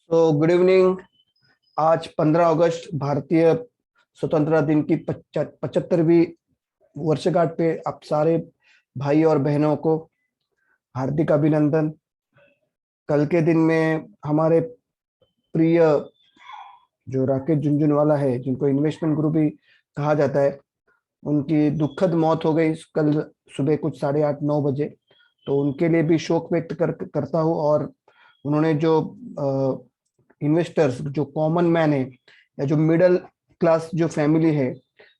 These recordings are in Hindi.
तो गुड इवनिंग। आज 15 अगस्त भारतीय स्वतंत्रता दिन की 75वीं वर्षगांठ पे आप सारे भाई और बहनों को हार्दिक अभिनंदन। कल के दिन में हमारे प्रिय जो राकेश झुनझुनवाला है, जिनको इन्वेस्टमेंट गुरु भी कहा जाता है, उनकी दुखद मौत हो गई कल सुबह कुछ 8:30-9 बजे। तो उनके लिए भी शोक व्यक्त करता हूँ। और उन्होंने जो इन्वेस्टर्स, जो कॉमन मैन है या जो मिडिल क्लास जो फैमिली है,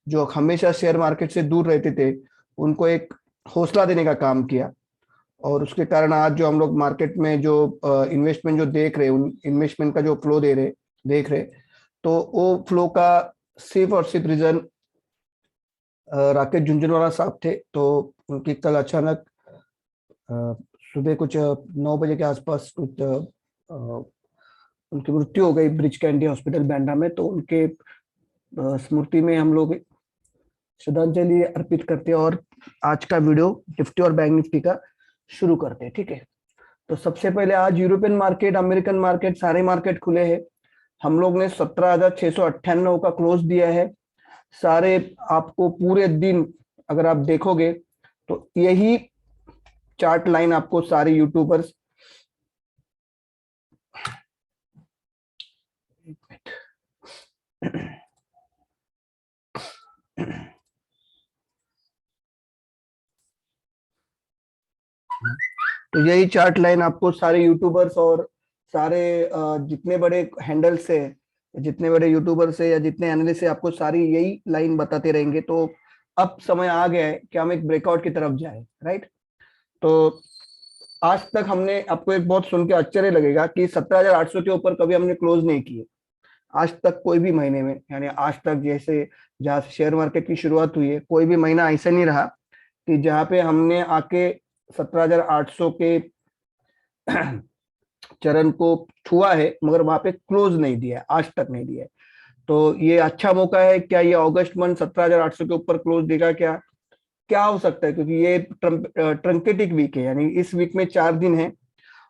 जो हमेशा शेयर मार्केट से दूर रहते थे, उनको एक हौसला देने का काम किया। और उसके कारण आज जो हम लोग मार्केट में जो इन्वेस्टमेंट जो देख रहे, उन इन्वेस्टमेंट का जो फ्लो देख रहे, तो वो फ्लो का सिर्फ और सिर्फ रीजन राकेश झुनझुनवाला साहब थे। तो उनकी कल अचानक सुबह कुछ 9 बजे के आसपास कुछ उनकी मृत्यु हो गई ब्रिज कैंडी हॉस्पिटल बैंड्रा में। तो उनके स्मृति में हम लोग श्रद्धांजलि अर्पित करते हैं और आज का वीडियो निफ्टी और बैंक निफ्टी का शुरू करते हैं। ठीक है, तो सबसे पहले आज यूरोपियन मार्केट, अमेरिकन मार्केट, सारे मार्केट खुले हैं। हम लोग ने 17,698 का क्लोज दिया है। सारे आपको पूरे दिन अगर आप देखोगे तो यही चार्ट लाइन आपको सारे यूट्यूबर्स तो यही चार्ट लाइन आपको सारे यूट्यूबर्स और सारे जितने बड़े हैंडल्स है, जितने बड़े यूट्यूबर्स है या जितने एनालिस्ट है, आपको सारी यही लाइन बताते रहेंगे। तो अब समय आ गया है कि हम एक ब्रेकआउट की तरफ जाए, राइट। तो आज तक हमने, आपको एक बहुत सुन के आश्चर्य लगेगा कि 17,800 के ऊपर कभी हमने क्लोज नहीं किए आज तक कोई भी महीने में। यानी आज तक जैसे जहाँ से शेयर मार्केट की शुरुआत हुई है, कोई भी महीना ऐसा नहीं रहा कि जहाँ पे हमने आके 17,800 के चरण को छुआ है मगर वहां पे क्लोज नहीं दिया है, आज तक नहीं दिया है। तो ये अच्छा मौका है। क्या ये अगस्त मंथ 17,800 के ऊपर क्लोज देगा? क्या क्या हो सकता है, क्योंकि ये ट्रंकेटिक वीक है, यानी इस वीक में 4 दिन है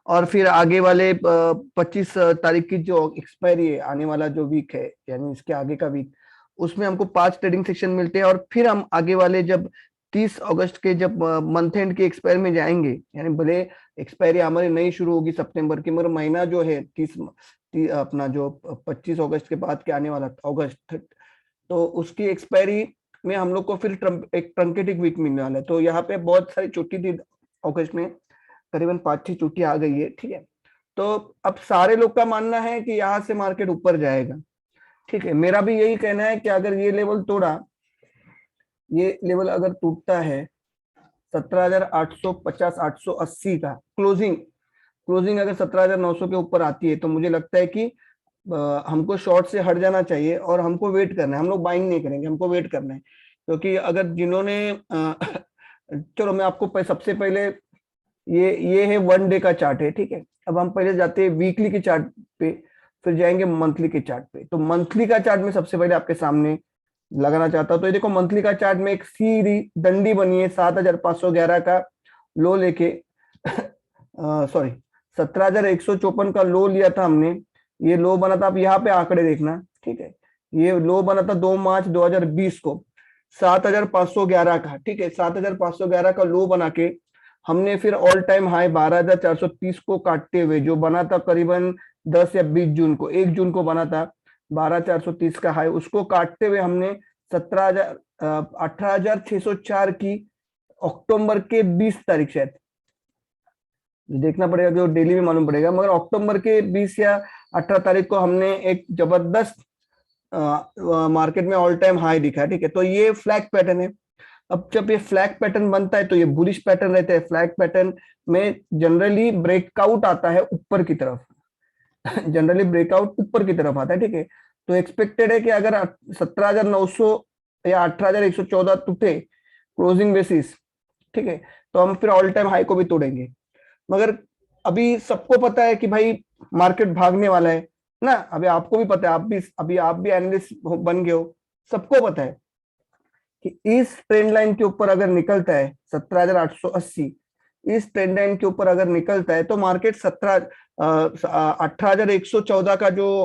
और फिर आगे वाले 25 तारीख की जो एक्सपायरी है, आने वाला जो वीक है, यानी इसके आगे का वीक, उसमें हमको 5 ट्रेडिंग सेक्शन मिलते हैं। और फिर हम आगे वाले जब 30 अगस्त के जब मंथ एंड के एक्सपायर में जाएंगे, यानी भले एक्सपायरी हमारी नई शुरू होगी सितंबर की, मगर महीना जो है 30 अपना जो 25 अगस्त के बाद के आने वाला अगस्त, तो उसकी एक्सपायरी में हम लोग को फिर एक ट्रंकेटिक वीक मिलने वाला है। तो यहाँ पे बहुत सारी छुट्टी थी अगस्त में, करीबन 5-6 छुट्टी आ गई है। ठीक है, तो अब सारे लोग का मानना है कि यहाँ से मार्केट ऊपर जाएगा। ठीक है, मेरा भी यही कहना है कि अगर ये लेवल तोड़ा, ये लेवल अगर टूटता है 17,850 880 का क्लोजिंग, क्लोजिंग अगर 17,900 के ऊपर आती है, तो मुझे लगता है कि हमको शॉर्ट से हट जाना चाहिए और हमको वेट करना है। हम लोग बाइंग नहीं करेंगे, हमको वेट करना है। क्योंकि अगर जिन्होंने चलो मैं आपको सबसे पहले ये है 1 डे का चार्ट है। ठीक है, अब हम पहले जाते हैं वीकली के चार्ट पे, फिर जाएंगे मंथली के चार्ट पे। तो मंथली का चार्ट में सबसे पहले आपके सामने लगाना चाहता हूं। तो ये देखो, मंथली का चार्ट में एक सीधी डंडी बनी है 7,511 का लो लेके सॉरी 17,154 का लो लिया था हमने। ये लो बना था, आप यहाँ पे आंकड़े देखना। ठीक है, ये लो बना था 2 मार्च 2020 को 7,511 का। ठीक है, 7,511 का लो बना के हमने फिर ऑल टाइम हाई 12,430 को काटते हुए, जो बना था करीबन 10 या 20 जून को, 1 जून को बना था 12,430 का हाई, उसको काटते हुए हमने 18,604 की अक्टूबर के 20 तारीख, शायद देखना पड़ेगा, जो डेली में मालूम पड़ेगा, मगर अक्टूबर के 20 या 18 तारीख को हमने एक जबरदस्त मार्केट में ऑल टाइम हाई दिखा। ठीक है, तो ये फ्लैग पैटर्न है। अब जब ये फ्लैग पैटर्न बनता है तो ये बुलिश पैटर्न रहता है। फ्लैग पैटर्न में जनरली ब्रेकआउट आता है ऊपर की तरफ जनरली ब्रेकआउट ऊपर की तरफ आता है। ठीक है, तो एक्सपेक्टेड है कि अगर 17,900 या 18,114 टूटे क्लोजिंग बेसिस, ठीक है, तो हम फिर ऑल टाइम हाई को भी तोड़ेंगे। मगर अभी सबको पता है कि भाई मार्केट भागने वाला है ना। अभी आपको भी पता है, आप भी एनालिस्ट बन गए हो, सबको पता है कि इस ट्रेंड लाइन के ऊपर अगर निकलता है 17,880, इस ट्रेंड लाइन के ऊपर अगर निकलता है तो मार्केट 18,114 का जो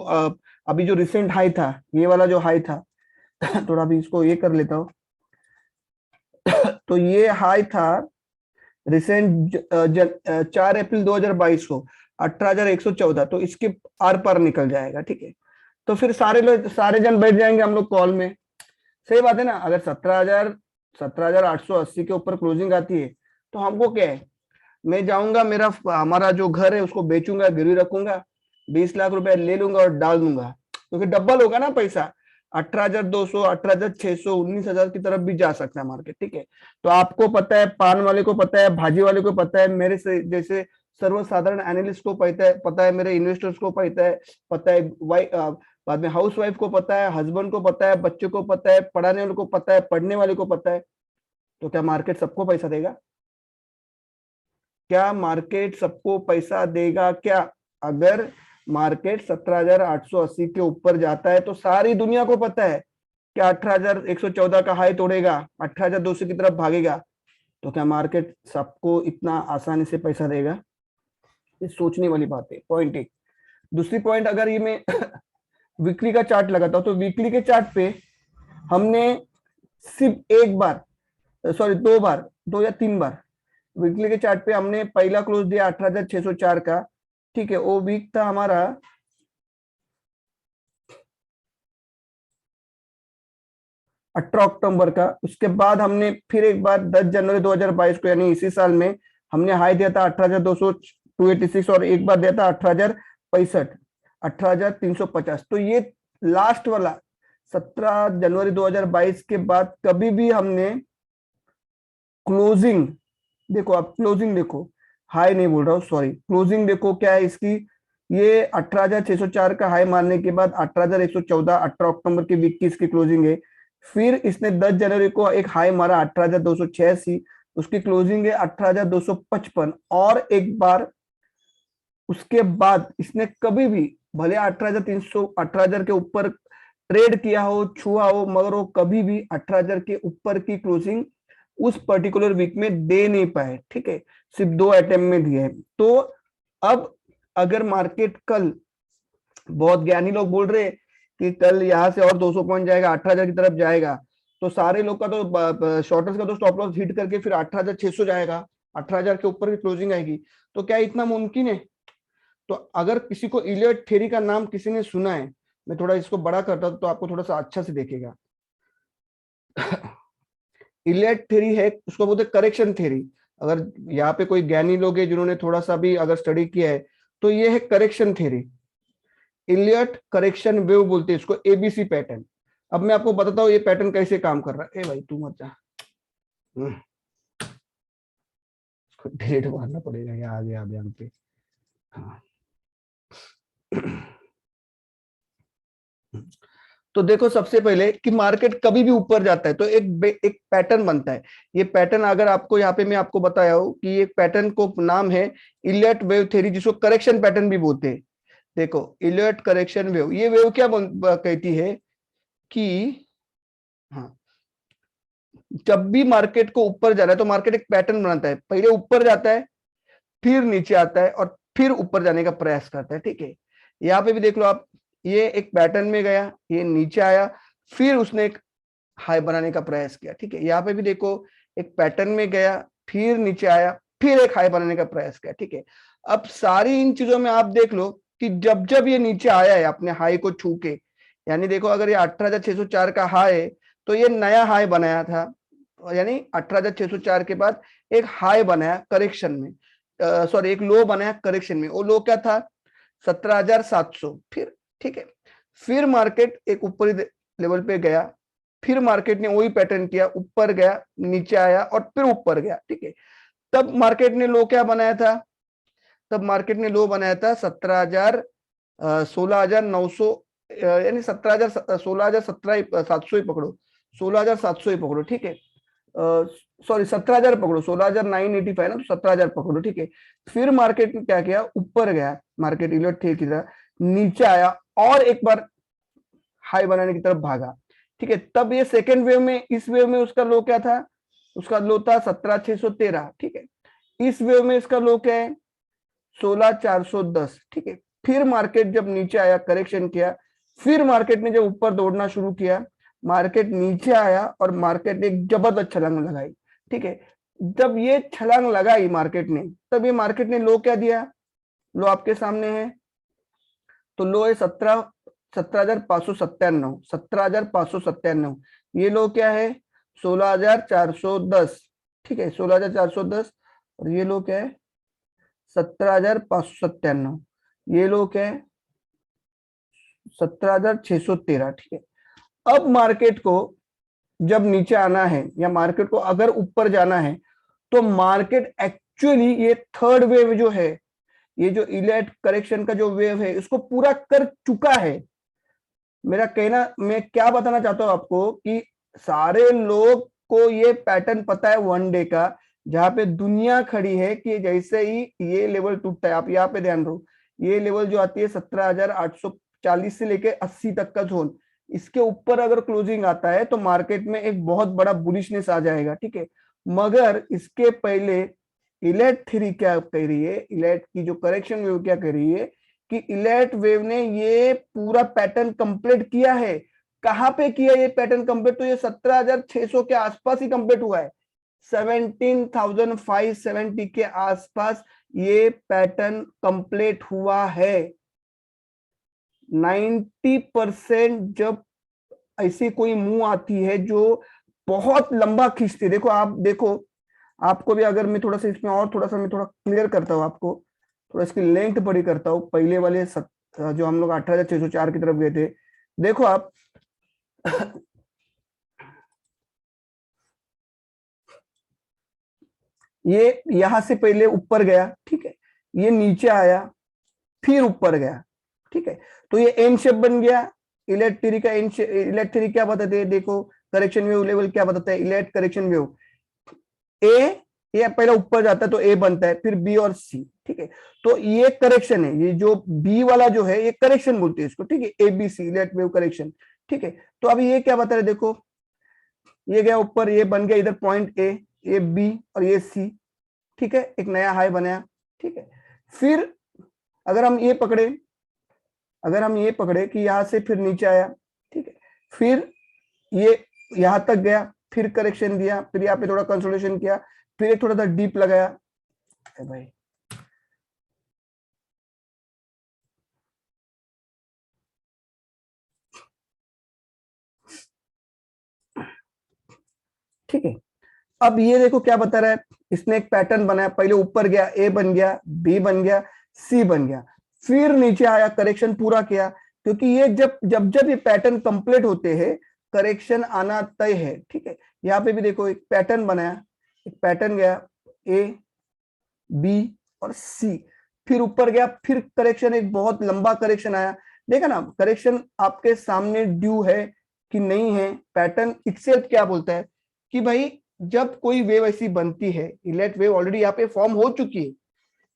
अभी जो रिसेंट हाई था, ये वाला जो हाई था थोड़ा भी इसको ये कर लेता हूँ तो ये हाई था रिसेंट 4 अप्रैल 2022 को 18,114, तो इसके आर पार निकल जाएगा। ठीक है, तो फिर सारे जन बैठ जाएंगे हम लोग कॉल में। सही बात है ना। अगर 17,880 के ऊपर क्लोजिंग आती है तो हमको क्या है, मैं जाऊंगा, हमारा जो घर है उसको बेचूंगा, गिरवी रखूंगा, 20 लाख रुपए ले लूंगा और डाल दूंगा, क्योंकि डबल होगा ना पैसा। 18,200, 18,600, 19,000 की तरफ भी जा सकता है मार्केट। ठीक है, तो आपको पता है, पान वाले को पता है, भाजी वाले को पता है, मेरे से जैसे सर्वसाधारण एनालिस्ट को पता है, मेरे इन्वेस्टर्स को पता है, बाद में हाउस वाइफ को पता है, हस्बैंड को पता है, बच्चों को पता है, पढ़ाने वाले को पता है, पढ़ने वाले को पता है। तो क्या मार्केट सबको पैसा देगा? क्या मार्केट सबको पैसा देगा? क्या अगर मार्केट 17,880 के ऊपर जाता है तो सारी दुनिया को पता है कि 18,114 का हाई तोड़ेगा, 18,200 की तरफ भागेगा। तो क्या मार्केट सबको इतना आसानी से पैसा देगा? ये सोचने वाली बात है। पॉइंट एक। दूसरी पॉइंट, अगर ये मैं वीकली का चार्ट लगाता हूं तो वीकली के चार्ट पे हमने सिर्फ एक बार, सॉरी 2 बार, 2 या 3 बार वीकली के चार्ट पे हमने पहला क्लोज दिया 18,604 का। ठीक है, वो वीक था हमारा 18 अक्टूबर का। उसके बाद हमने फिर एक बार 10 जनवरी 2022 को, यानी इसी साल में हमने हाई दिया था 18,200, 286, और एक बार दिया था 18,065, 18,350। तो ये लास्ट वाला 17 जनवरी 2022 के बाद कभी भी हमने क्लोजिंग, देखो आप क्लोजिंग देखो, हाई नहीं बोल रहा हूँ, सॉरी, क्लोजिंग देखो क्या है इसकी। ये 18,604 का हाई मारने के बाद 18,114, 18 अक्टूबर के वीक की इसकी क्लोजिंग है। फिर इसने 10 जनवरी को एक हाई मारा 18,286, उसकी क्लोजिंग है 18,255, और एक बार उसके बाद इसने कभी भी, भले 18,300, 18,000 के ऊपर ट्रेड किया हो, छुआ हो, मगर वो कभी भी 18,000 के ऊपर की क्लोजिंग उस पर्टिकुलर वीक में दे नहीं पाए। ठीक है, सिर्फ 2 अटेम्प्ट में दिए। तो अब अगर मार्केट कल, बहुत ज्ञानी लोग बोल रहे कि कल यहां से और 200 पॉइंट जाएगा, 18,000 की तरफ जाएगा, तो सारे लोग का तो शॉर्टर्स का तो स्टॉप लॉस हिट करके फिर 18,600 जाएगा, 18,000 के ऊपर की क्लोजिंग आएगी। तो क्या इतना मुमकिन है? तो अगर किसी को इलियट थ्योरी का नाम किसी ने सुना है, मैं थोड़ा इसको बड़ा करता हूं तो आपको थोड़ा सा अच्छा से देखेगा। इलियट थ्योरी है, उसको बोलते करेक्शन थ्योरी। अगर यहाँ पे कोई ज्ञानी लोग हैं जिन्होंने थोड़ा सा भी अगर स्टडी किया है तो ये है correction theory. Elliott correction wave बोलते हैं इसको, एबीसी पैटर्न। अब मैं आपको बताता हूँ ये पैटर्न कैसे काम कर रहा है। ए भाई तू मत जा, डेट मारना पड़ेगा, यहाँ आ गया अभियान पे। हाँ तो देखो, सबसे पहले कि मार्केट कभी भी ऊपर जाता है तो एक पैटर्न बनता है। ये पैटर्न अगर आपको यहाँ पे मैं आपको बताया हूँ कि एक पैटर्न को नाम है इलियट वेव थ्योरी, जिसको करेक्शन पैटर्न भी बोलते हैं। देखो इलियट करेक्शन वेव, ये वेव क्या कहती है कि, हाँ, जब भी मार्केट को ऊपर जा रहा है तो मार्केट एक पैटर्न बनाता है, पहले ऊपर जाता है, फिर नीचे आता है, और फिर ऊपर जाने का प्रयास करता है। ठीक है, यहाँ पे भी देख लो आप, ये एक पैटर्न में गया, ये नीचे आया, फिर उसने एक हाई बनाने का प्रयास किया। ठीक है, यहाँ पे भी देखो, एक पैटर्न में गया, फिर नीचे आया, फिर एक हाई बनाने का प्रयास किया। ठीक है, अब सारी इन चीजों में आप देख लो कि जब जब ये नीचे आया है अपने हाई को छू के, यानी देखो अगर ये 18,604 का हाई है तो ये नया हाई बनाया था, यानी 18,604 के बाद एक हाई बनाया करेक्शन में, सॉरी एक लो बनाया करेक्शन में। वो लो क्या था? 17,700। फिर ठीक है, फिर मार्केट एक ऊपरी लेवल पे गया, फिर मार्केट ने वही पैटर्न किया, ऊपर गया, नीचे आया, और फिर ऊपर गया। ठीक है, तब मार्केट ने लो क्या बनाया था? तब मार्केट ने लो बनाया था 17,000, 16,900, यानी 17,000, 16,000, 700 ही पकड़ो, 16,700 ही पकड़ो। ठीक है, सॉरी 17,000 पकड़ो, 16,985 ना, तो 17,000 पकड़ो। ठीक है, फिर मार्केट ने क्या किया? ऊपर गया मार्केट, इलियट थ्योरी की तरह, नीचे आया और एक बार हाई बनाने की तरफ भागा। ठीक है, तब ये सेकेंड वेव में, इस वेव में उसका लो क्या था? उसका लो था 17,613। ठीक है, इस वेव में इसका लो क्या है 16,410, ठीक है। फिर मार्केट जब नीचे आया, करेक्शन किया, फिर मार्केट ने जब ऊपर दौड़ना शुरू किया, मार्केट नीचे आया और मार्केट ने एक जबरदस्त छलांग लगाई, ठीक है। जब ये छलांग लगाई मार्केट ने, तब ये मार्केट ने लो क्या दिया, लो आपके सामने है, तो लो है 17,597, 17,597। ये लो क्या है 16,410, ठीक है, 16,410। और ये लो क्या है 17,597। ये लो क्या है 17,613, ठीक है। अब मार्केट को जब नीचे आना है या मार्केट को अगर ऊपर जाना है, तो मार्केट एक्चुअली ये थर्ड वेव जो है, ये जो इलेट करेक्शन का जो वेव है, इसको पूरा कर चुका है। मेरा कहना, मैं क्या बताना चाहता हूं आपको कि सारे लोग को ये पैटर्न पता है वन डे का, जहां पे दुनिया खड़ी है कि जैसे ही ये लेवल टूटता है, आप यहाँ पे ध्यान दो, ये लेवल जो आती है 17,840 से लेके 80 तक का जोन, इसके ऊपर अगर क्लोजिंग आता है तो मार्केट में एक बहुत बड़ा बुलिशनेस आ जाएगा, ठीक है। मगर इसके पहले इलेट थ्री क्या कह रही है, इलेट की जो करेक्शन वेव क्या कह रही है कि इलेट वेव ने ये पूरा पैटर्न कंप्लीट किया है। कहां पे किया ये पैटर्न कंप्लीट, तो ये 17,600 के आसपास ही कंप्लीट हुआ है, 17,570 के आसपास ये पैटर्न कंप्लीट हुआ है। 90% जब ऐसी कोई मूव आती है जो बहुत लंबा खींचती है, देखो आप देखो, आपको भी अगर मैं थोड़ा सा इसमें और थोड़ा सा मैं थोड़ा क्लियर करता हूँ आपको, थोड़ा इसकी लेंथ बड़ी करता हूँ। पहले वाले जो हम लोग 18,604 की तरफ गए थे, देखो आप ये यहां से पहले ऊपर गया, ठीक है, ये नीचे आया, फिर ऊपर गया, ठीक है, तो ये एन शेप बन गया। इलेक्ट्रिक का इलेक्ट्रिक क्या बताते हैं, देखो करेक्शन वेव लेवल क्या बताता है, इलेक्ट करेक्शन वेव ए, ये पहले ऊपर जाता है तो ए बनता है, फिर बी और सी, ठीक है। तो ये करेक्शन है, ये जो बी वाला जो है ये करेक्शन बोलते हैं इसको, ठीक है, A B C Elliott wave correction, ठीक है। तो अभी ये क्या बता रहे, देखो ये गया ऊपर, ये बन गया इधर पॉइंट ए, ये बी और ये सी, ठीक है, एक नया हाई बनाया, ठीक है। फिर अगर हम ये पकड़े, अगर हम ये पकड़े कि यहां से फिर नीचे आया, ठीक है, फिर ये यहां तक गया, फिर करेक्शन दिया, फिर यहाँ पे थोड़ा कंसोलिडेशन किया, फिर एक थोड़ा सा डीप लगाया भाई, ठीक है। अब ये देखो क्या बता रहा है, इसने एक पैटर्न बनाया, पहले ऊपर गया, ए बन गया, बी बन गया, सी बन गया, फिर नीचे आया, करेक्शन पूरा किया, क्योंकि ये जब जब जब ये पैटर्न कंप्लीट होते हैं, करेक्शन आना तय है, ठीक है। यहाँ पे भी देखो एक पैटर्न बनाया, एक पैटर्न गया, ए बी और सी, फिर ऊपर गया, फिर करेक्शन, एक बहुत लंबा करेक्शन आया, देखा ना करेक्शन आपके सामने ड्यू है कि नहीं है। पैटर्न इटसेल्फ क्या बोलता है कि भाई जब कोई वेव ऐसी बनती है, इलेक्ट वेव ऑलरेडी यहाँ पे फॉर्म हो चुकी है,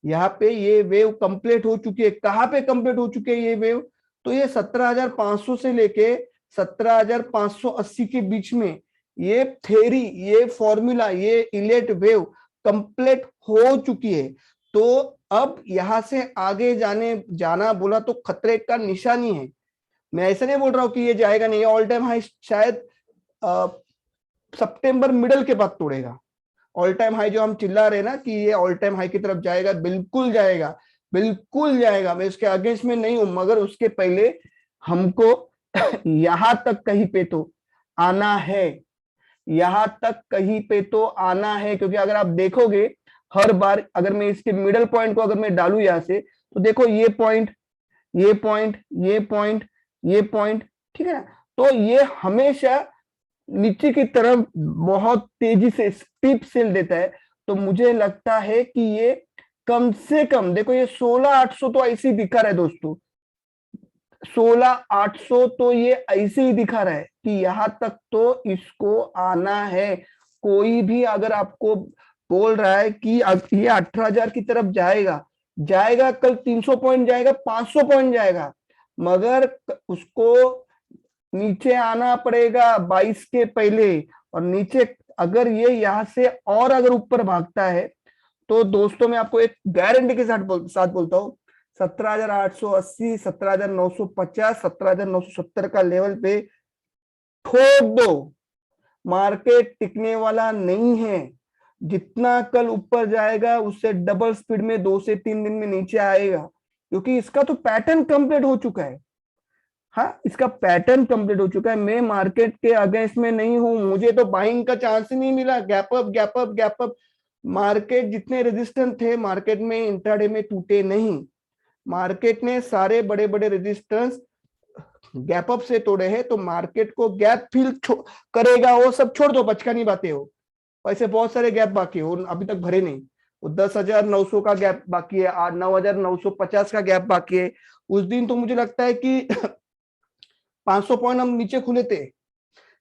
यहाँ पे ये वेव कंप्लीट हो चुकी है, कहाँ पे कंप्लीट हो चुकी है ये वेव, तो ये 17,500 से लेके 17,580 के बीच में ये थ्योरी, ये फॉर्मूला, ये इलेक्ट वेव कंप्लीट हो चुकी है। तो अब यहां से आगे जाना बोला तो खतरे का निशानी है। मैं ऐसा नहीं बोल रहा हूं कि ये जाएगा नहीं, ऑल टाइम हाई शायद सितंबर मिडल के बाद तोड़ेगा। ऑल टाइम हाई जो हम चिल्ला रहे ना कि ये ऑल टाइम हाई की तरफ जाएगा, बिल्कुल जाएगा, बिल्कुल जाएगा, मैं इसके अगेंस्ट में नहीं हूं, मगर उसके पहले हमको यहां तक कहीं पे तो आना है, यहां तक कहीं पे तो आना है। क्योंकि अगर आप देखोगे हर बार, अगर मैं इसके मिडल पॉइंट को अगर मैं डालू यहां से, तो देखो ये पॉइंट, ये पॉइंट, ये पॉइंट, ये पॉइंट, ठीक है ना, तो ये हमेशा नीचे की तरफ बहुत तेजी से स्टीप सेल देता है। तो मुझे लगता है कि ये कम से कम, देखो ये 16,800 तो ऐसे ही दिखा रहा है दोस्तों, 16,800 तो ये ऐसे ही दिखा रहा है कि यहां तक तो इसको आना है। कोई भी अगर आपको बोल रहा है कि ये 18,000 की तरफ जाएगा, जाएगा, कल 300 पॉइंट जाएगा, 500 पॉइंट जाएगा, मगर उसको नीचे आना पड़ेगा 22 के पहले। और नीचे अगर ये यहां से और अगर ऊपर भागता है तो दोस्तों मैं आपको एक गारंटी के साथ बोलता हूँ, 17,880, 17,950, 17,970 का लेवल पे ठोक दो। मार्केट टिकने वाला नहीं है। जितना कल ऊपर जाएगा उससे डबल स्पीड में 2 से 3 दिन में नीचे आएगा, क्योंकि इसका तो पैटर्न कंप्लीट हो चुका है। हाँ, इसका पैटर्न कंप्लीट हो चुका है। मैं मार्केट के अगेंस्ट में नहीं हूं, मुझे तो बाइंग का चांस ही नहीं मिला। Gap up gap up gap up, market जितने रेजिस्टेंस थे मार्केट में इंट्राडे में टूटे नहीं। मार्केट ने सारे बड़े बड़े रेजिस्टेंस गैप अप से तोड़े हैं। तो मार्केट को गैप फिल करेगा, वो सब छोड़ दो, बचकानी बातें हो। ऐसे बहुत सारे गैप बाकी हो, अभी तक भरे नहीं। वो 10,900 का गैप बाकी है, 9,950 का गैप बाकी है। उस दिन तो मुझे लगता है कि 500 पॉइंट हम नीचे खुले थे,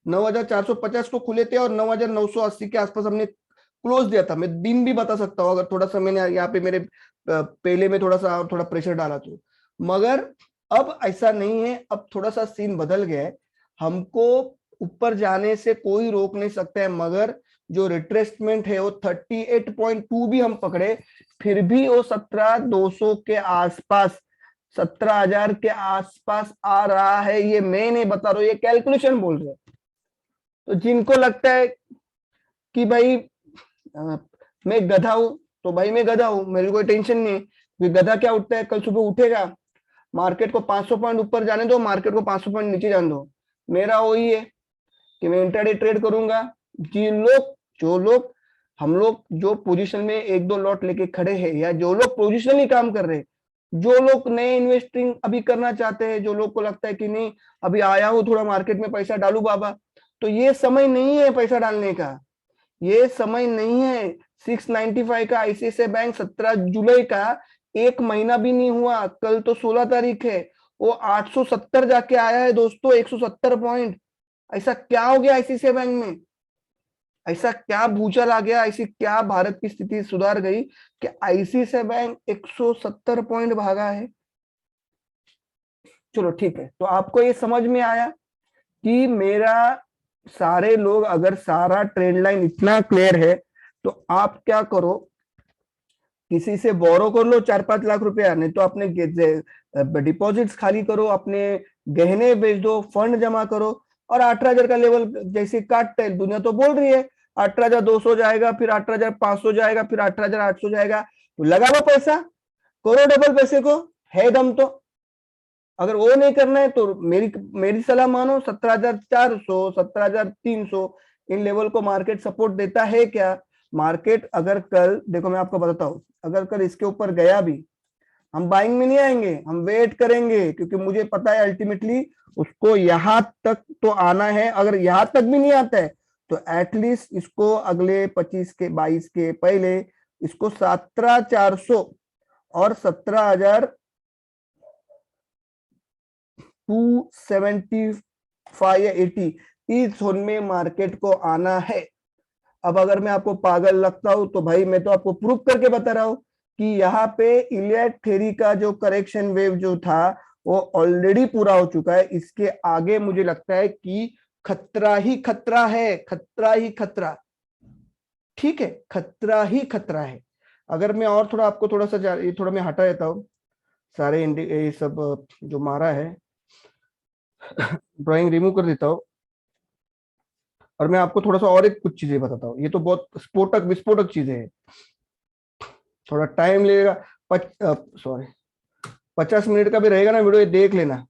9,450 को खुले थे और 9,980 के आसपास हमने क्लोज दिया था। मैं दिन भी बता सकता हूँ अगर थोड़ा सा मैंने यहाँ पे मेरे पहले में थोड़ा प्रेशर डाला तो। मगर अब ऐसा नहीं है, अब थोड़ा सा सीन बदल गया है। हमको ऊपर जाने से कोई रोक नहीं सकता है, मगर जो रिट्रेसमेंट है वो 38.2 भी हम पकड़े, फिर भी वो 17,200 के आसपास, 17,000 के आसपास आ रहा है। ये मैं नहीं बता रहा हूँ, ये कैलकुलेशन बोल रहे हैं। तो जिनको लगता है कि भाई मैं गधा हूं, तो भाई मैं गधा हूं, मेरे कोई टेंशन नहीं है। गधा क्या उठता है, कल सुबह उठेगा, मार्केट को 500 पॉइंट ऊपर जाने दो, मार्केट को 500 पॉइंट नीचे जाने दो। मेरा वही है कि मैं इंट्राडे ट्रेड करूंगा। जो लोग हम लोग जो पोजीशन में 1-2 लॉट लेके खड़े हैं, या जो लोग पोजिशनली काम कर रहे हैं, जो लोग नए इन्वेस्टिंग अभी करना चाहते हैं, जो लोग को लगता है कि नहीं अभी आया हूं थोड़ा मार्केट में पैसा डालू बाबा, तो ये समय नहीं है पैसा डालने का, ये समय नहीं है। 695 का आईसीआईसीआई बैंक 17 जुलाई का, 1 महीना भी नहीं हुआ, कल तो 16 तारीख है, वो 870 जाके आया है दोस्तों, 170 पॉइंट। ऐसा क्या हो गया आईसीआईसीआई बैंक में, ऐसा क्या भूचाल आ गया, ऐसी क्या भारत की स्थिति सुधार गई कि आईसीआईसीआई बैंक 170 पॉइंट भागा है। चलो ठीक है, तो आपको ये समझ में आया कि मेरा सारे लोग, अगर सारा ट्रेंड लाइन इतना क्लियर है, तो आप क्या करो, किसी से बोरो कर लो 4-5 लाख रुपया, नहीं तो अपने डिपॉजिट्स खाली करो, अपने गहने बेच दो, फंड जमा करो, और 18,000 का लेवल जैसे काटता है दुनिया तो बोल रही है 18,200 जाएगा, फिर 18,500 जाएगा, फिर 18,800 जाएगा, तो लगा लो पैसा, करो डबल पैसे को, है दम तो। अगर वो नहीं करना है तो मेरी मेरी सलाह मानो, 17,400, 17,300 इन लेवल को मार्केट सपोर्ट देता है क्या। मार्केट अगर कल, देखो मैं आपको बताता हूँ, अगर कल इसके ऊपर गया भी, हम बाइंग में नहीं आएंगे, हम वेट करेंगे, क्योंकि मुझे पता है अल्टीमेटली उसको यहां तक तो आना है। अगर यहां तक भी नहीं आता है तो एटलीस्ट इसको अगले 25 के 22 के पहले इसको 17,400 और 17,275 या 80 इस जोन में मार्केट को आना है। अब अगर मैं आपको पागल लगता हूं तो भाई मैं तो आपको प्रूफ करके बता रहा हूं कि यहाँ पे इलियट थ्योरी का जो करेक्शन वेव जो था वो ऑलरेडी पूरा हो चुका है। इसके आगे मुझे लगता है कि खतरा ही खतरा है, खतरा ही खतरा, ठीक है, खतरा ही खतरा है। अगर मैं और थोड़ा आपको थोड़ा सा ये थोड़ा मैं हटा देता हूँ सारे ये सब जो मारा है, ड्राइंग रिमूव कर देता हूँ, और मैं आपको थोड़ा सा और एक कुछ चीजें बताता हूँ। ये तो बहुत स्फोटक विस्फोटक चीजें हैं, थोड़ा टाइम लगेगा, सॉरी 50 मिनट का भी रहेगा ना वीडियो, ये देख लेना।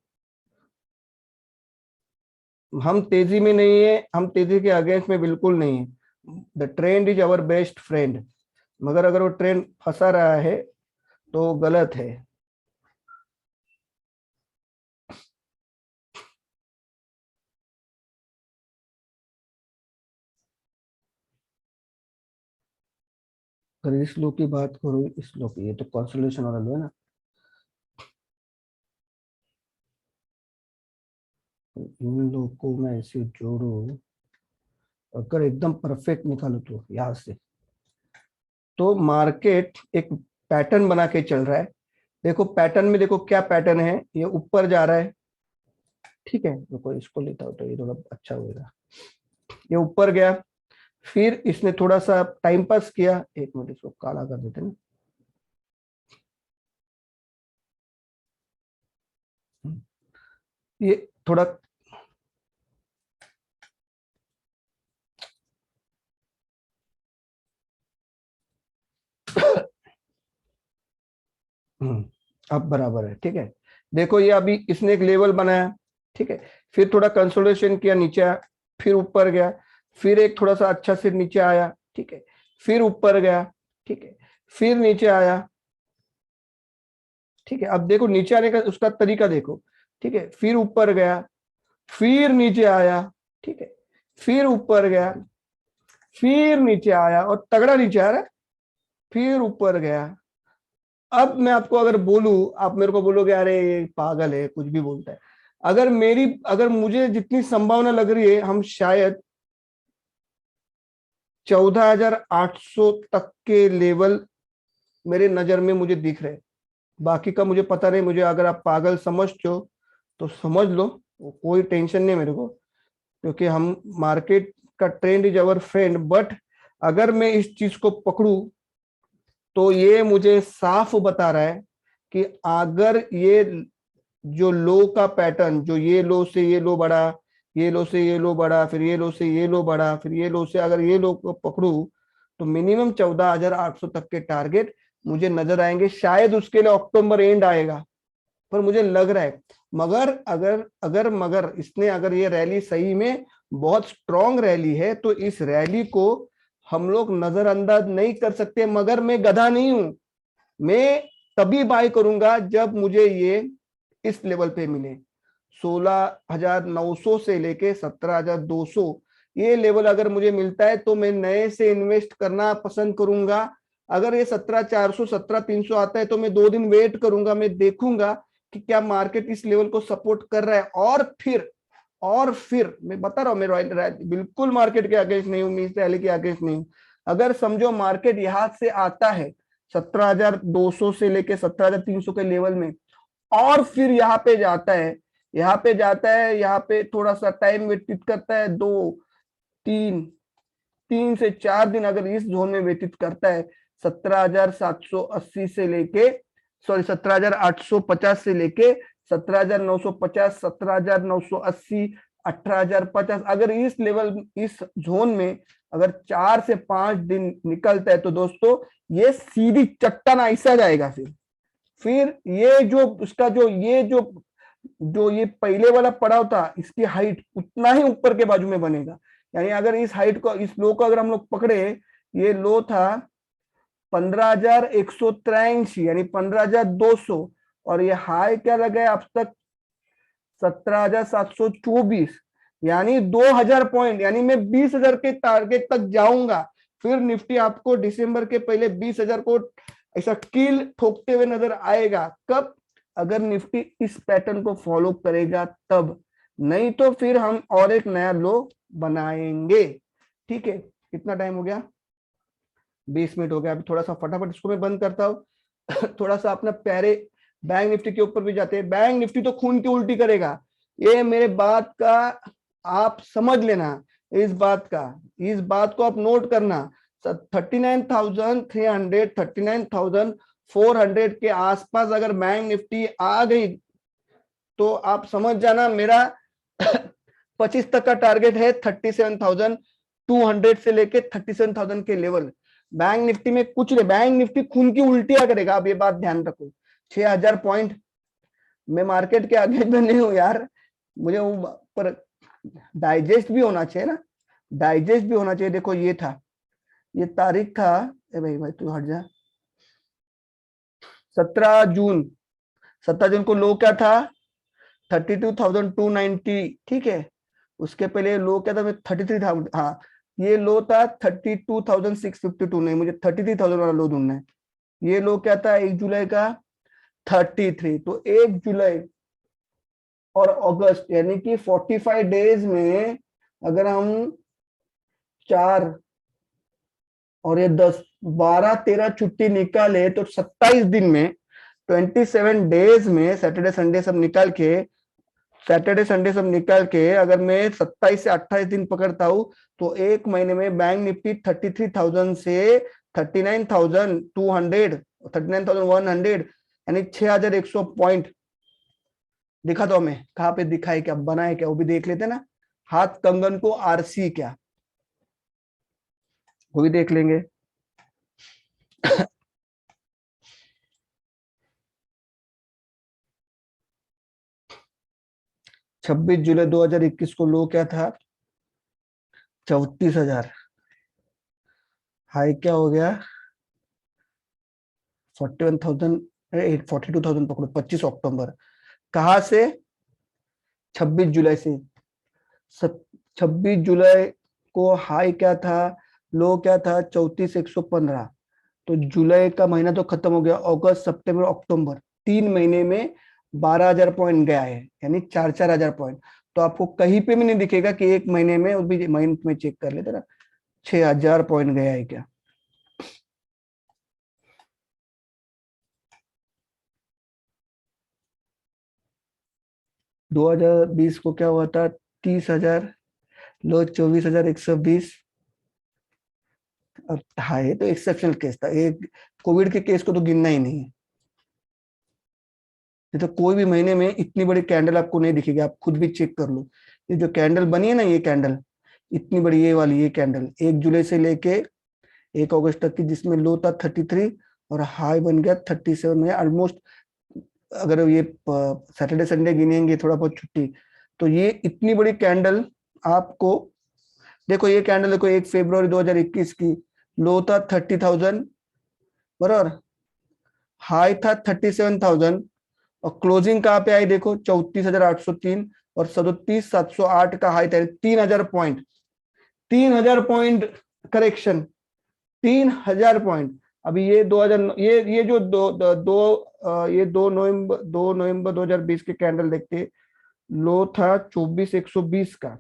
हम तेजी में नहीं है, हम तेजी के अगेंस्ट में बिल्कुल नहीं है। The trend is our best friend, मगर अगर वो ट्रेंड फंसा रहा है तो गलत है। अगर इस लो की बात करूं, इस लो की, ये तो कंसोलेशन वाला लो है ना, इन लो को मैं ऐसे जोड़ू, अगर एकदम परफेक्ट निकालू तो यहां से, तो मार्केट एक पैटर्न बना के चल रहा है। देखो पैटर्न में, देखो क्या पैटर्न है, ये ऊपर जा रहा है, ठीक है, देखो इसको लेता हूं तो ये थोड़ा अच्छा होगा। ये ऊपर गया, फिर इसने थोड़ा सा टाइम पास किया, एक मिनट इसको काला कर देते हैं। ये थोड़ा अब बराबर है, ठीक है। देखो ये अभी इसने एक लेवल बनाया, ठीक है, फिर थोड़ा कंसोलिडेशन किया, नीचे आया, फिर ऊपर गया, फिर एक थोड़ा सा अच्छा से नीचे आया, ठीक है, फिर ऊपर गया, ठीक है, फिर नीचे आया, ठीक है। अब देखो नीचे आने का उसका तरीका देखो, ठीक है, फिर ऊपर गया, फिर नीचे आया, ठीक है, फिर ऊपर गया, फिर नीचे आया और तगड़ा नीचे आ रहा है, फिर ऊपर गया। अब मैं आपको अगर बोलूं, आप मेरे को बोलोगे अरे ये पागल है, कुछ भी बोलता है। अगर मुझे जितनी संभावना लग रही है, हम शायद 14,800 तक के लेवल मेरे नजर में मुझे दिख रहे। बाकी का मुझे पता नहीं, मुझे अगर आप पागल समझते हो तो समझ लो, कोई टेंशन नहीं मेरे को, क्योंकि हम मार्केट का trend is our friend. But अगर मैं इस चीज को पकड़ू तो ये मुझे साफ बता रहा है कि अगर ये जो लो का पैटर्न, जो ये लो से ये लो बढ़ा, ये लो से ये लो बढ़ा, फिर ये लो से ये लो बढ़ा, फिर ये लो से अगर ये लो को पकड़ू तो मिनिमम 14,800 तक के टारगेट मुझे नजर आएंगे। शायद उसके लिए अक्टूबर एंड आएगा, पर मुझे लग रहा है। मगर मगर इसने अगर ये रैली सही में बहुत स्ट्रॉन्ग रैली है तो इस रैली को हम लोग नजरअंदाज नहीं कर सकते। मगर मैं गधा नहीं हूं, मैं तभी बाय करूंगा जब मुझे ये इस लेवल पे मिले, 16,900 से लेके 17,200, ये लेवल अगर मुझे मिलता है तो मैं नए से इन्वेस्ट करना पसंद करूंगा। अगर ये 17,400 17,300 आता है तो मैं 2 दिन वेट करूंगा, मैं देखूंगा कि क्या मार्केट इस लेवल को सपोर्ट कर रहा है। और फिर मैं बता रहा हूं, मैं बिल्कुल मार्केट के अगेंस्ट नहीं हूं, मैं इस रैली के अगेंस्ट नहीं हूं। अगर समझो मार्केट यहां से आता है 17,200 से लेके 17,300 के लेवल में, और फिर यहाँ पे जाता है, यहाँ पे थोड़ा सा टाइम व्यतीत करता है, 2 3 3 से 4 दिन अगर इस जोन में व्यतीत करता है, 17,780 से लेके, सॉरी 17,850 से लेके 17,950, 17,980, 18,050, अगर इस लेवल इस जोन में अगर 4 से 5 दिन निकलता है तो दोस्तों ये सीधी चट्टान ऐसा जाएगा। फिर ये जो उसका जो ये जो ये पहले वाला पड़ाव था, इसकी हाइट उतना ही ऊपर के बाजू में बनेगा। यानी अगर इस हाइट को, इस लो को अगर हम लोग पकड़े, ये लो था 15,183, यानी 15,200, और ये हाई क्या लगा है अब तक 17,724, यानी 2,000 पॉइंट, यानी मैं 20,000 के टारगेट तक जाऊंगा। फिर निफ्टी आपको दिसंबर के पहले 20,000 को ऐसा कील ठोकते हुए नजर आएगा। कब? अगर निफ्टी इस पैटर्न को फॉलो करेगा तब, नहीं तो फिर हम और एक नया लो बनाएंगे। ठीक है, कितना टाइम हो गया? 20 मिनट हो गया। अभी थोड़ा सा फटाफट इसको मैं बंद करता हूँ। थोड़ा सा अपना प्यारे बैंक निफ्टी के ऊपर भी जाते हैं। बैंक निफ्टी तो खून की उल्टी करेगा, ये मेरे बात का आप समझ लेना, इस बात को आप नोट करना। 39,300 39,400 के आसपास अगर बैंक निफ्टी आ गई तो आप समझ जाना मेरा 25 तक का टारगेट है 37,200 से लेके 37,000 के लेवल। बैंक निफ्टी में कुछ नहीं, बैंक निफ्टी खून की उल्टियां करेगा। अब ये बात ध्यान रखो, 6,000 पॉइंट, मैं मार्केट के आगे में नहीं हूं यार, मुझे पर डाइजेस्ट भी होना चाहिए ना, डाइजेस्ट भी होना चाहिए। देखो ये था, ये तारीख था, ए भाई तू हट जा, 17 जून, 17 जून को लो क्या था? 32,290, ठीक है। उसके पहले लो क्या था? 33,000, हाँ, ये लो था 32,652, नहीं मुझे 33,000 वाला लो ढूंढना है। ये लो क्या था 1 जुलाई का? 33। तो 1 जुलाई और अगस्त, यानी कि 45 डेज में अगर हम 4 और ये 10 12 13 छुट्टी निकाले तो 27 दिन में, 27 डेज में, सैटरडे संडे सब निकाल के सैटरडे संडे सब निकाल के अगर मैं 27 से 28 दिन पकड़ता हूँ तो एक महीने में बैंक निफ्टी 33,000 से 39,200, 39,100 यानी 6,100 पॉइंट दिखा दो हमें, कहाँ पे दिखा है क्या, बना है क्या, वो भी देख लेते ना। हाथ कंगन को आरसी क्या, वो भी देख लेंगे। 26 जुलाई 2021 को लो क्या था, 34,000, हाई क्या हो गया 41,000, 42,000 पकड़ो, 25 अक्टूबर। कहाँ से, 26 जुलाई से। 26 जुलाई को हाई क्या था, लो क्या था, 34,115। तो जुलाई का महीना तो खत्म हो गया, अगस्त सितंबर अक्टूबर 3 महीने में 12,000 पॉइंट गया है, यानी 4,000 पॉइंट। तो आपको कहीं पे भी नहीं दिखेगा कि एक महीने में, उस भी महीने में चेक कर लेते ना, 6,000 पॉइंट गया है क्या। दो हजार बीस को क्या हुआ था, 30,000, लो 24,120। अब हाँ, ये तो एक्सेप्शनल केस था, एक कोविड के केस को तो गिनना ही नहीं है। ये तो कोई भी महीने में इतनी बड़ी कैंडल आपको नहीं दिखेगी, आप खुद भी चेक कर लो। ये जो कैंडल बनी है ना, ये कैंडल इतनी बड़ी, ये वाली ये कैंडल 1 जुलाई से लेके 1 अगस्त तक की, जिसमें लो था 33 और हाई बन गया 37 में ऑलमोस्ट। अगर ये सैटरडे संडे गिनेंगे, थोड़ा बहुत छुट्टी, तो ये इतनी बड़ी कैंडल आपको, देखो ये कैंडल देखो, 1 फरवरी 2021 की लो था 30,000 बराबर, हाई था 37,000, और क्लोजिंग कहाँ पे आई देखो 34,803, और 37,708 का हाई था, 3,000 पॉइंट, 3,000 पॉइंट करेक्शन, 3,000 पॉइंट। अभी ये 2000, ये जो ये 2 नवंबर 2020 के कैंडल देखते, लो था 24,120 का,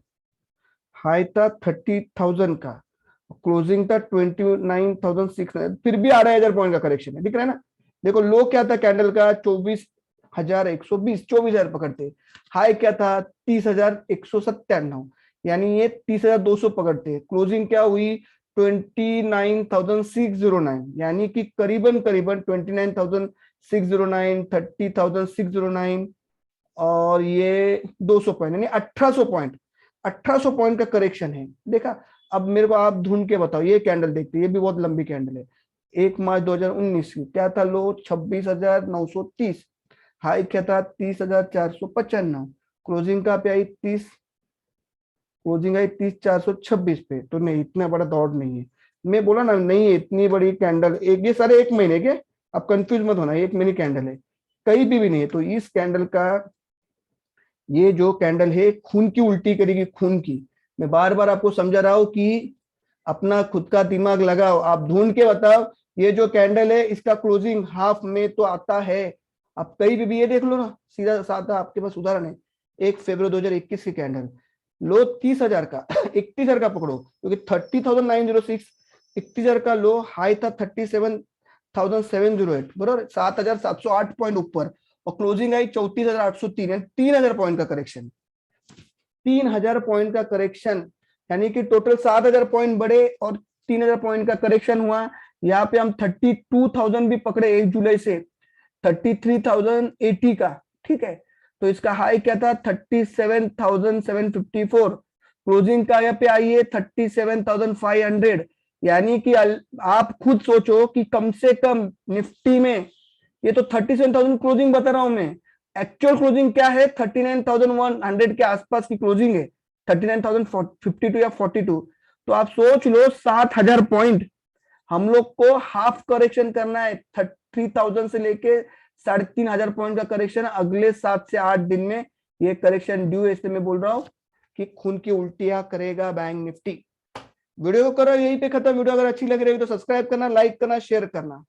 हाई था 30,000 का, क्लोजिंग था 29,600, फिर भी 18,000 पॉइंट का करेक्शन है, दिख रहा है ना। देखो लो क्या था कैंडल का, 24,120, 24,000 पकड़ते, हाई क्या था 30,197, यानी ये 30,200 पकड़ते, क्लोजिंग क्या हुई 29,609, यानी कि करीबन करीबन 29,609, 30,609, और ये 200 पॉइंट, यानी 1,800 पॉइंट, 1,800 पॉइंट का करेक्शन है, देखा। अब मेरे को आप ढूंढ के बताओ, ये कैंडल देखते, ये भी बहुत लंबी कैंडल है, 1 मार्च 2019 की क्या था, लो 26,930, हाई क्या था 30,495, क्लोजिंग का पे आई 30, क्लोजिंग आई 30,426 पे। तो नहीं, इतना बड़ा दौड़ नहीं है, मैं बोला ना, नहीं है इतनी बड़ी कैंडल, एक ये सारे एक महीने के, अब कंफ्यूज मत होना, एक महीने कैंडल है, कहीं भी नहीं है। तो इस कैंडल का, ये जो कैंडल है खून की उल्टी करेगी, खून की। मैं बार बार आपको समझा रहा हूं कि अपना खुद का दिमाग लगाओ, आप ढूंढ के बताओ, ये जो कैंडल है इसका क्लोजिंग हाफ में तो आता है। आप कहीं भी ये देख लो ना, सीधा साधा आपके पास उदाहरण है, 1 फरवरी 2021 की कैंडल, लो 30,000 का 31,000 का पकड़ो, क्योंकि 30,906, 31,000 का लो, हाई था 37,708 बराबर, 7,708 पॉइंट ऊपर, और क्लोजिंग आई 34,803, 3,000 पॉइंट का करेक्शन, 3,000 पॉइंट का करेक्शन, यानी कि टोटल 7,000 पॉइंट बढ़े और 3,000 पॉइंट का करेक्शन हुआ। यहाँ पे हम 32,000 भी पकड़े 1 जुलाई से, 33,080 का, ठीक है। तो इसका हाई क्या था 37,754, क्लोजिंग का यहाँ पे आई है 37,500, यानी कि आप खुद सोचो कि कम से कम निफ्टी में, ये तो 37,000 क्लोजिंग बता रहा हूं मैं, एक्चुअल क्लोजिंग क्या है 39,100 के आसपास की क्लोजिंग है, 39,052 या 42। तो आप सोच लो 7,000 पॉइंट हम लोग को हाफ करेक्शन करना है, 3,000 से लेके 3,500 पॉइंट का करेक्शन अगले 7 से 8 दिन में, ये करेक्शन ड्यू है, इसलिए मैं बोल रहा हूं कि खून की उल्टियां करेगा बैंक निफ्टी। वीडियो को करो यहीं पे खत्म। वीडियो अगर अच्छी लग रही है तो सब्सक्राइब करना, लाइक करना, शेयर करना।